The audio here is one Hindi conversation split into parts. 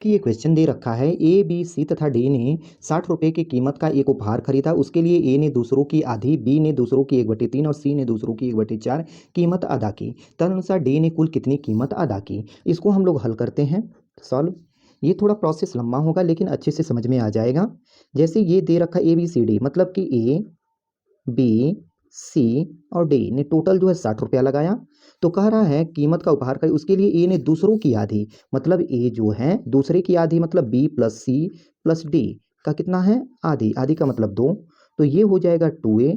कि ये क्वेश्चन दे रखा है ए बी सी तथा डी ने 60 रुपये की कीमत का एक उपहार खरीदा। उसके लिए ए ने दूसरों की आधी, बी ने दूसरों की 1/3 और सी ने दूसरों की 1/4 कीमत अदा की। तदनुसार डी ने कुल कितनी कीमत अदा की। इसको हम लोग हल करते हैं, सॉल्व। ये थोड़ा प्रोसेस लंबा होगा लेकिन अच्छे से समझ में आ जाएगा। जैसे ये दे रखा ए बी सी डी, मतलब कि ए बी सी और डी ने टोटल जो है 60 रुपया लगाया। तो कह रहा है कीमत का उपहार करे, उसके लिए ए ने दूसरों की आधी, मतलब ए जो है दूसरे की आधी, मतलब B plus C plus D का कितना है, आधी। आधी का मतलब 2। तो ये हो जाएगा 2a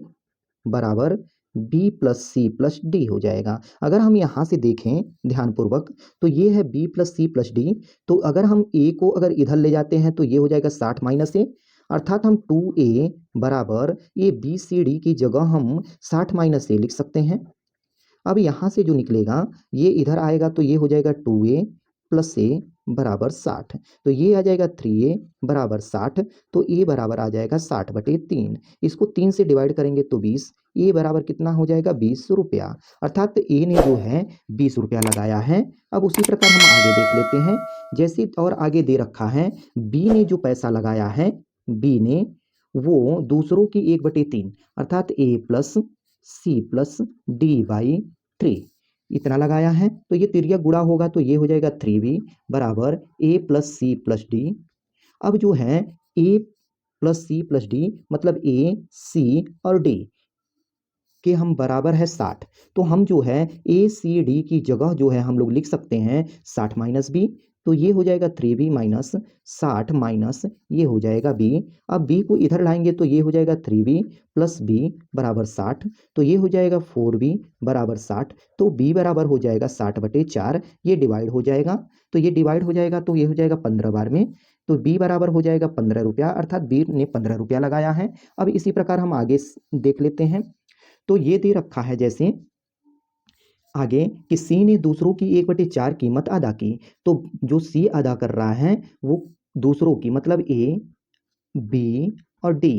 बराबर B plus C plus D हो जाएगा। अगर हम यहाँ से देखें ध्यानपूर्वक तो ये है B plus C plus D. तो अगर हम ए को अगर इधर ले जाते हैं तो ये हो जाएगा 60 माइनस ए, अर्थात हम 2a बराबर ए बी सी डी की जगह हम 60 माइनस ए लिख सकते हैं। अब यहाँ से जो निकलेगा ये इधर आएगा तो ये हो जाएगा 2a प्लस ए बराबर 60। तो ये आ जाएगा 3a बराबर 60। तो ए बराबर आ जाएगा 60/3। इसको 3 से डिवाइड करेंगे तो 20। ए बराबर कितना हो जाएगा, 20 रुपया। अर्थात ए ने जो है 20 रुपया लगाया है। अब उसी प्रकार हम आगे देख लेते हैं। जैसे और आगे दे रखा है बी ने जो पैसा लगाया है, बी ने वो दूसरों की 1/3 अर्थात A plus C plus D by 3 इतना लगाया है। तो ये तिर्यक गुणा होगा तो ये हो जाएगा 3b बराबर ए प्लस सी प्लस डी। अब जो है ए प्लस सी प्लस डी मतलब ए सी और डी के हम बराबर है 60। तो हम जो है ए सी डी की जगह जो है हम लोग लिख सकते हैं 60 माइनस बी। तो ये हो जाएगा 3b माइनस 60 माइनस ये हो जाएगा b। अब b को इधर लाएंगे तो ये हो जाएगा 3b प्लस b बराबर 60। तो ये हो जाएगा 4b बराबर 60। तो b बराबर हो जाएगा 60/4। ये डिवाइड हो जाएगा तो ये डिवाइड हो जाएगा तो ये हो जाएगा 15 बार में। तो b बराबर हो जाएगा 15 रुपया, अर्थात b ने 15 रुपया लगाया है। अब इसी प्रकार हम आगे देख लेते हैं। तो ये दे रखा है जैसे आगे कि सी ने दूसरों की 1/4 कीमत अदा की। तो जो सी अदा कर रहा है वो दूसरों की मतलब ए बी और डी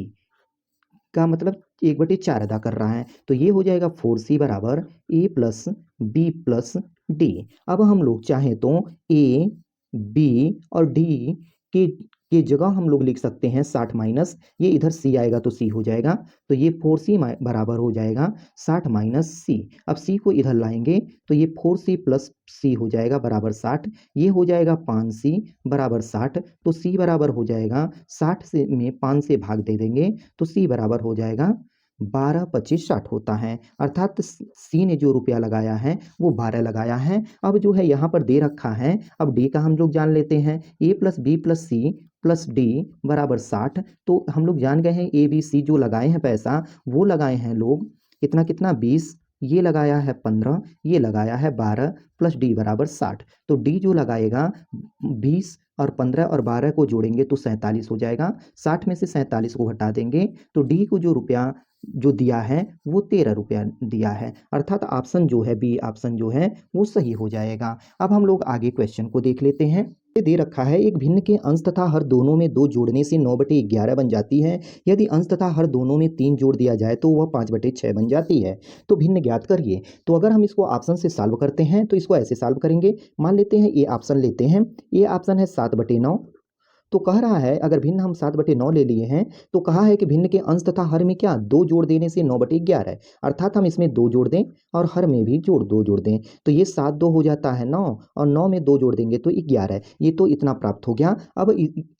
का मतलब 1/4 अदा कर रहा है। तो ये हो जाएगा 4c बराबर ए प्लस बी प्लस डी। अब हम लोग चाहें तो ए बी और डी के जगह हम लोग लिख सकते हैं 60 माइनस ये इधर सी आएगा तो सी हो जाएगा। तो ये 4c बराबर हो जाएगा 60 माइनस सी। अब सी को इधर लाएंगे तो ये 4c प्लस सी हो जाएगा बराबर 60। ये हो जाएगा 5c बराबर 60। तो सी बराबर हो जाएगा 60 से में 5 से भाग दे देंगे तो सी बराबर हो जाएगा 12 25 60 होता है। अर्थात सी ने जो रुपया लगाया है वो 12 लगाया है। अब जो है यहाँ पर दे रखा है, अब डी का हम लोग जान लेते हैं। A plus B plus C plus D बराबर 60। तो हम लोग जान गए हैं ए बी सी जो लगाए हैं पैसा वो लगाए हैं लोग कितना कितना 20, ये लगाया है 15, ये लगाया है 12 प्लस डी बराबर 60। तो डी जो लगाएगा 20 और 15 और 12 को जोड़ेंगे तो 47 हो जाएगा। 60 में से 47 को हटा देंगे तो डी को जो रुपया जो दिया है वो 13 रुपया दिया है। अर्थात ऑप्शन जो है बी ऑप्शन जो है वो सही हो जाएगा। अब हम लोग आगे क्वेश्चन को देख लेते हैं। ये दे रखा है एक भिन्न के अंश तथा हर दोनों में 2 जोड़ने से 9/11 बन जाती है। यदि अंश तथा हर दोनों में 3 जोड़ दिया जाए तो वह 5/6 बन जाती है। तो भिन्न ज्ञात करिए। तो अगर हम इसको ऑप्शन से सॉल्व करते हैं तो इसको ऐसे सॉल्व करेंगे। मान लेते हैं ये ऑप्शन लेते हैं, ये ऑप्शन है 7/9। तो कह रहा है अगर भिन्न हम 7/9 ले लिए हैं तो कहा है कि भिन्न के अंश तथा हर में क्या 2 जोड़ देने से 9/11, अर्थात हम इसमें 2 जोड़ दें और हर में भी 2 जोड़ दें तो ये 7 2 हो जाता है 9 और 9 में 2 जोड़ देंगे तो 11। ये तो इतना प्राप्त हो गया। अब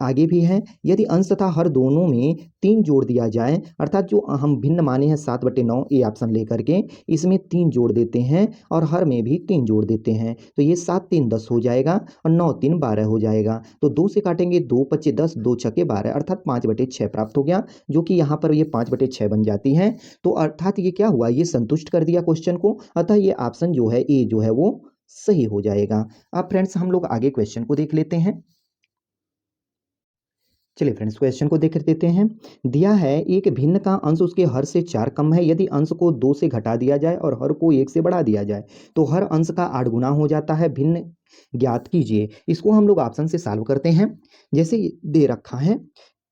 आगे भी है, यदि अंश तथा हर दोनों में 3 जोड़ दिया जाए, अर्थात जो हम भिन्न माने हैं 7/9 ये ऑप्शन लेकर के इसमें 3 जोड़ देते हैं और हर में भी 3 जोड़ देते हैं तो ये 7 3 10 हो जाएगा और 9 3 12 हो जाएगा। तो 2 से काटेंगे 2 25 10 2 छके 12 अर्थात 5/6 प्राप्त हो गया, जो कि यहाँ पर ये 5/6 बन जाती है। तो अर्थात ये क्या हुआ, ये संतुष्ट कर दिया क्वेश्चन को, अतः ये ऑप्शन जो है ए जो है वो सही हो जाएगा। अब फ्रेंड्स हम लोग आगे क्वेश्चन को देख लेते हैं। चलिए फ्रेंड्स क्वेश्चन को देख लेते हैं। दिया है एक भिन्न का अंश उसके हर से 4 कम है। यदि अंश को 2 से घटा दिया जाए और हर को 1 से बढ़ा दिया जाए तो हर अंश का 8 गुना हो जाता है। भिन्न ज्ञात कीजिए। इसको हम लोग ऑप्शन से सॉल्व करते हैं। जैसे दे रखा है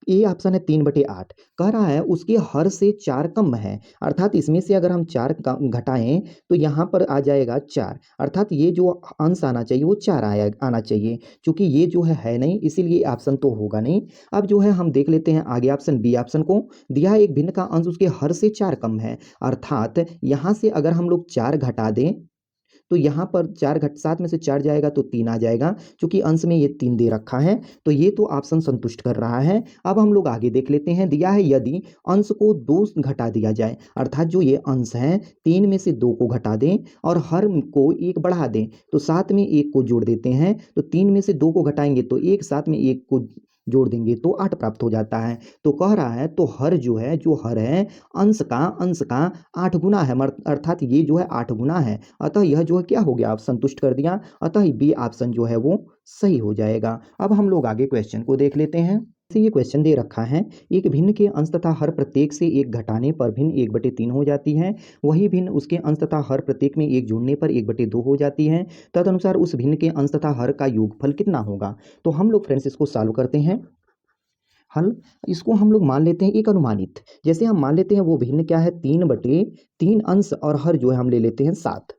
ए ऑप्शन है 3/8। कह रहा है उसके हर से 4 कम है, अर्थात इसमें से अगर हम 4 घटाएं तो यहाँ पर आ जाएगा 4, अर्थात ये जो अंश आना चाहिए वो 4 आना चाहिए। चूंकि ये जो है नहीं, इसीलिए ऑप्शन तो होगा नहीं। अब जो है हम देख लेते हैं आगे ऑप्शन बी ऑप्शन को। दिया है एक भिन्न का अंश उसके हर से 4 कम है, अर्थात यहाँ से अगर हम लोग 4 घटा दें तो यहाँ पर 4 घट 7 में से 4 जाएगा तो 3 आ जाएगा, क्योंकि अंश में ये 3 दे रखा है। तो ये तो ऑप्शन संतुष्ट कर रहा है। अब हम लोग आगे देख लेते हैं। दिया है यदि अंश को 2 घटा दिया जाए, अर्थात जो ये अंश है 3 में से 2 को घटा दें और हर को 1 बढ़ा दें, तो साथ में 1 को जोड़ देते हैं। तो 3 में से 2 को घटाएंगे तो 1, साथ में 1 को जोड़ देंगे तो 8 प्राप्त हो जाता है। तो कह रहा है तो हर जो हर है अंश का 8 गुना है, अर्थात ये जो है 8 गुना है। अतः यह जो है क्या हो गया, आप संतुष्ट कर दिया। अतः बी ऑप्शन जो है वो सही हो जाएगा। अब हम लोग आगे क्वेश्चन को देख लेते हैं। जैसे ये क्वेश्चन दे रखा है, एक भिन्न के अंश तथा हर प्रत्येक से 1 घटाने पर भिन्न 1/3 हो जाती है, वही भिन्न उसके अंश तथा हर प्रत्येक में 1 जोड़ने पर 1/2 हो जाती है। तदनुसार उस भिन्न के अंश तथा हर का योगफल कितना होगा। तो हम लोग फ्रेंड्स इसको सॉल्व करते हैं। हल इसको हम लोग मान लेते हैं एक अनुमानित। जैसे हम मान लेते हैं वो भिन्न क्या है, 3/3 अंश और हर जो है हम ले लेते हैं 7।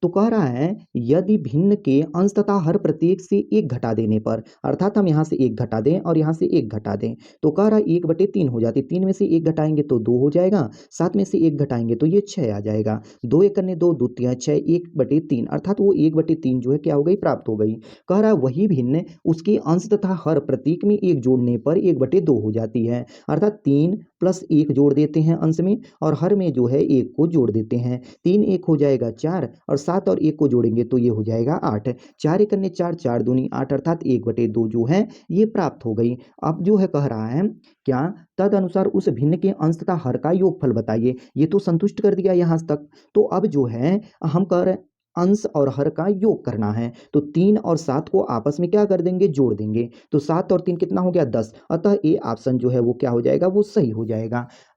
तो कह रहा है यदि भिन्न के अंश तथा हर प्रत्येक से 1 घटा देने पर, अर्थात हम यहाँ से 1 घटा दें और यहाँ से 1 घटा दें, तो कह रहा है 1/3 हो जाती। 3 में से 1 घटाएंगे तो 2 हो जाएगा, 7 में से 1 घटाएंगे तो ये 6 आ जाएगा। 2 एक करने 2, 2 तिया 6, 1/3, अर्थात वो 1/3 जो है क्या हो गई, प्राप्त हो गई। कह रहा है वही भिन्न उसके अंश तथा हर प्रतीक में 1 जोड़ने पर 1/2 हो जाती है, अर्थात 3 + 1 जोड़ देते हैं अंश में और हर में जो है 1 को जोड़ देते हैं। 3 1 हो जाएगा 4 और 7 और 1 को जोड़ेंगे तो ये हो जाएगा 8। 4 एक करने 4, 4 दूनी 8, अर्थात 1/2 जो है ये प्राप्त हो गई। अब जो है कह रहा है क्या, तद अनुसार उस भिन्न के अंश तथा हर का योगफल बताइए। ये तो संतुष्ट कर दिया यहाँ तक। तो अब जो है हम कह रहे हैं अंश और हर का योग करना है, तो 3 और 7 को आपस में क्या कर देंगे, जोड़ देंगे। तो 7 और 3 कितना हो गया, 10। अतः ए ऑप्शन जो है वो क्या हो जाएगा, वो सही हो जाएगा।